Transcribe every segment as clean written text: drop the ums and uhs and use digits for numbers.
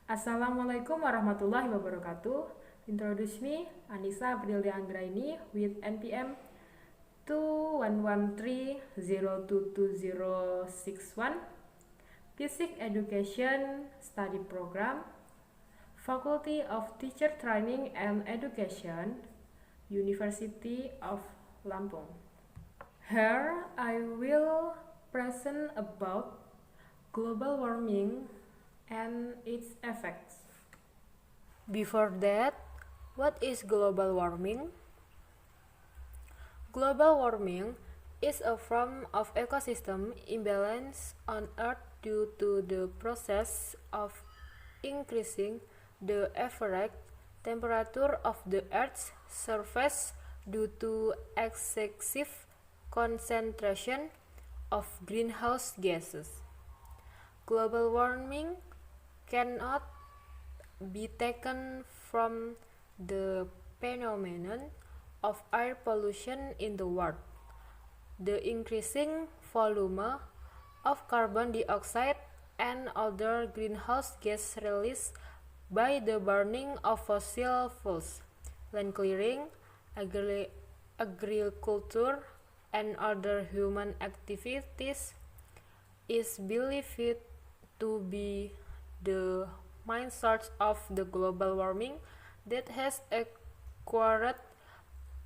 Assalamualaikum warahmatullahi wabarakatuh. Introduce me, Anissa Aprilia Anggraini with NPM 2113022061, Basic Education Study Program, Faculty of Teacher Training and Education, University of Lampung. Here I will present about global warming and its effects. Before that, what is global warming? Global warming is a form of ecosystem imbalance on Earth due to the process of increasing the average temperature of the Earth's surface due to excessive concentration of greenhouse gases. Global warming cannot be taken from the phenomenon of air pollution in the world. The increasing volume of carbon dioxide and other greenhouse gas released by the burning of fossil fuels, land clearing, agriculture, and other human activities is believed to be the main source of the global warming that has occurred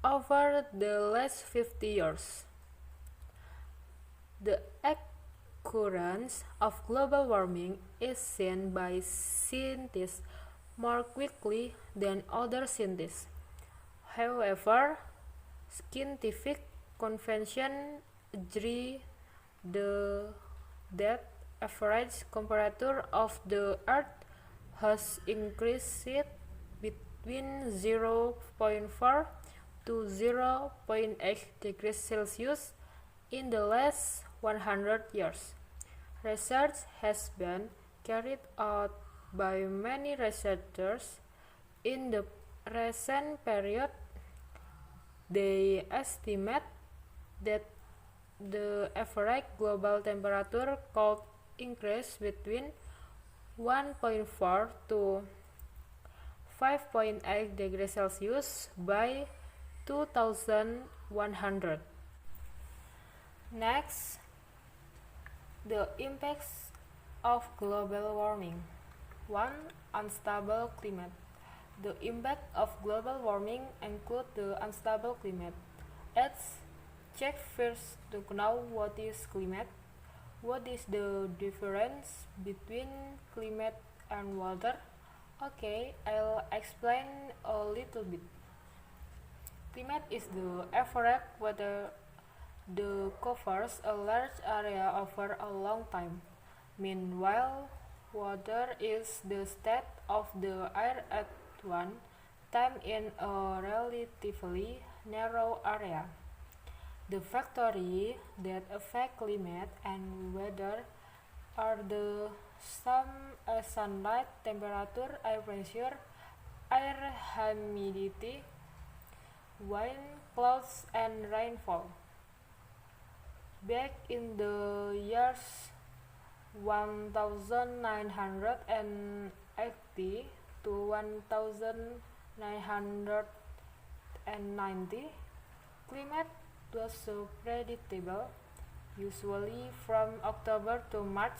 over the last 50 years. The occurrence of global warming is seen by scientists more quickly than other scientists. However, scientific convention agree that average temperature of the Earth has increased between 0.4 to 0.8 degrees Celsius in the last 100 years. Research has been carried out by many researchers in the recent period. They estimate that the average global temperature could increase between 1.4 to 5.8 degrees Celsius by 2100. Next, the impacts of global warming. 1. Unstable climate. The impact of global warming include the unstable climate. Let's check first to know what is climate. What is the difference between climate and weather? Okay, I'll explain a little bit. Climate is the average weather that covers a large area over a long time. Meanwhile, weather is the state of the air at one time in a relatively narrow area. The factors that affect climate and weather are the same as sunlight, temperature, air pressure, air humidity, wind, clouds, and rainfall. Back in the years 1980 to 1990, climate was so predictable. Usually from October to March,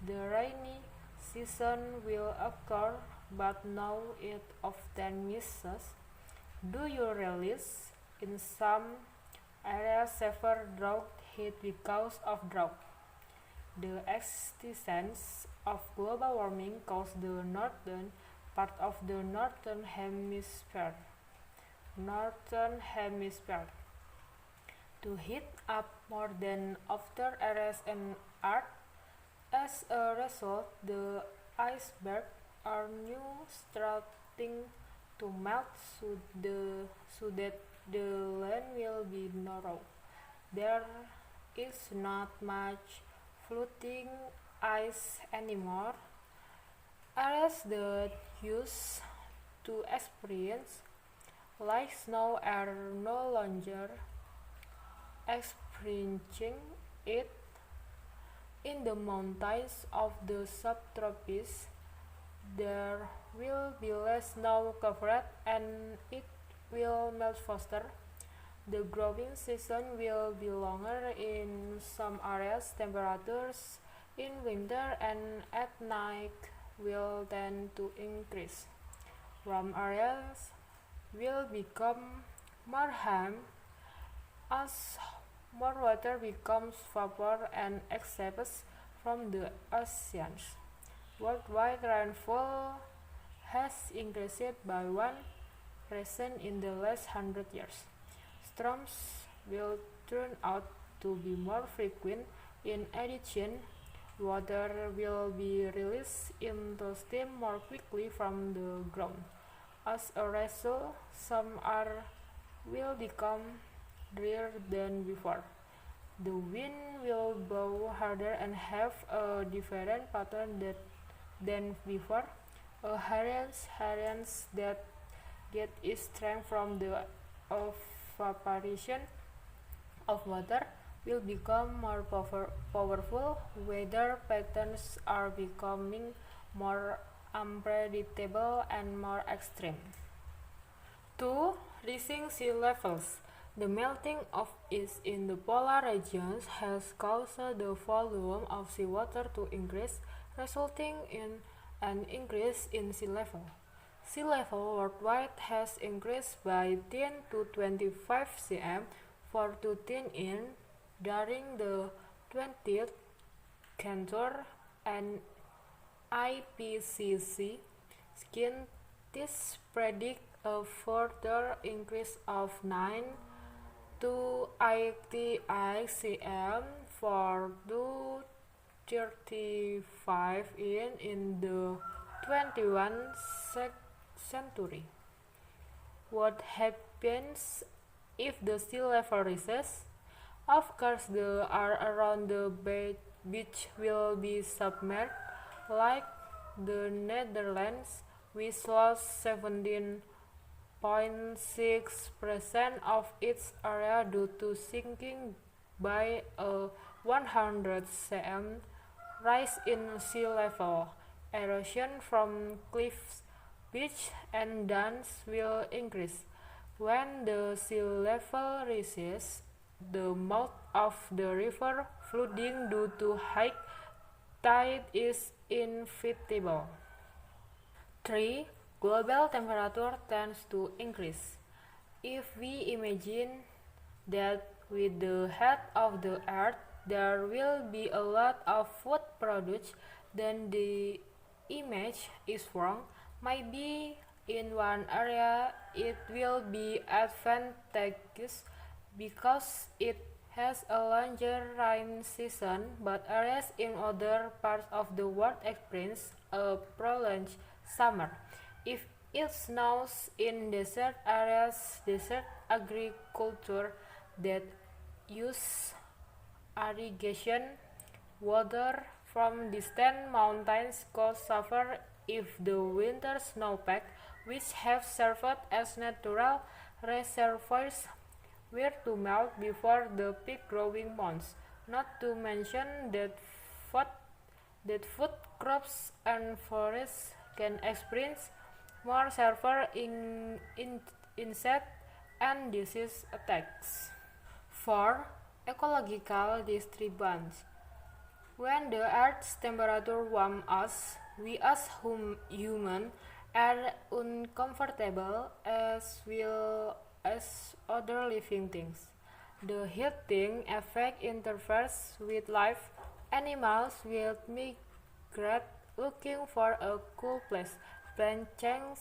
the rainy season will occur, but now it often misses. Do you realize in some areas severe drought hit because of drought? The existence of global warming caused the northern part of the northern hemisphere to heat up more than other areas on Earth. As a result, the icebergs are now starting to melt so that the land will be narrow. There is not much floating ice anymore. Areas that used to experience like snow are no longer experiencing it. In the mountains of the subtropics, there will be less snow covered and it will melt faster. The growing season will be longer in some areas. Temperatures in winter and at night will tend to increase. Warm areas will become more warm as more water becomes vapor and escapes from the oceans. Worldwide rainfall has increased by 1% in the last 100 years. Storms will turn out to be more frequent. In addition, water will be released into steam more quickly from the ground. As a result, some air will become drier than before. The wind will blow harder and have a different pattern than before. Hurricanes that get its strength from the evaporation of water will become more powerful. Weather patterns are becoming more unpredictable and more extreme. 2. Rising sea levels. The melting of ice in the polar regions has caused the volume of seawater to increase, resulting in an increase in sea level. Sea level worldwide has increased by 10 to 25 cm for 2010 during the 20th century, and IPCC scientists predict a further increase of 9 to 88 cm for 2035 in the 21st century. What happens if the sea level rises? Of course, the air around the beach will be submerged. Like the Netherlands, which lost 17.6% of its area due to sinking by a 100 cm rise in sea level. Erosion from cliffs, beach, and dams will increase. When the sea level rises, the mouth of the river flooding due to high tide is inevitable. 3. Global temperature tends to increase. If we imagine that with the heat of the earth there will be a lot of food produced, then the image is wrong. Maybe in one area it will be advantageous because it has a longer rain season, but areas in other parts of the world experience a prolonged summer. If it snows in desert areas, desert agriculture that use irrigation water from distant mountains could suffer if the winter snowpack, which have served as natural reservoirs, were to melt before the peak growing months. Not to mention that food crops and forests can experience more severe insect and disease attacks. 4. Ecological disturbance. When the Earth's temperature warms us, we as humans are uncomfortable, as will as other living things. The heating effect interferes with life. Animals will migrate looking for a cool place. Plants change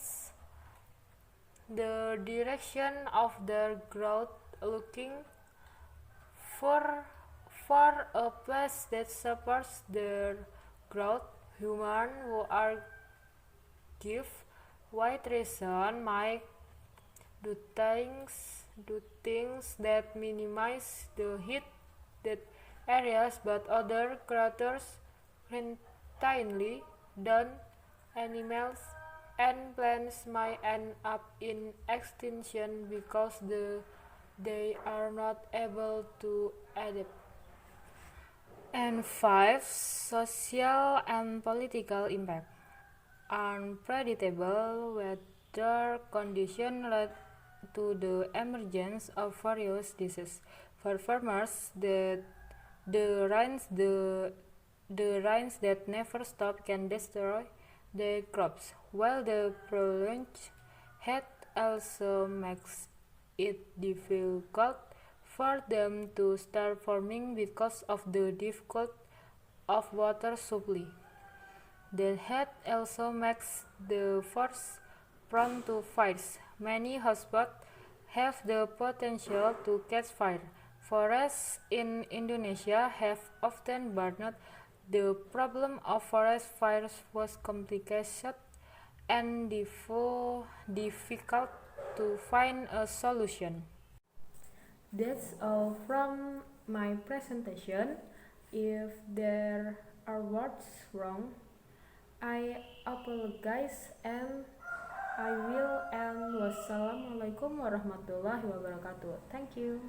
the direction of their growth looking for a place that supports their growth. Humans who are give wide reason might do things that minimize the heat that areas, but other creatures routinely don't. Animals and plants might end up in extinction because they are not able to adapt. And 5. Social and political impact. unpredictable weather conditions led to the emergence of various diseases. For farmers, the rains the rains that never stop can destroy their crops, while the prolonged heat also makes it difficult for them to start farming because of the difficulty of water supply. The heat also makes the forest prone to fires. Many hotspots have the potential to catch fire. Forests in Indonesia have often burned. The problem of forest fires was complicated and difficult to find a solution. That's all from my presentation. If there are words wrong, I apologize and I will end. Wassalamualaikum warahmatullahi wabarakatuh. Thank you.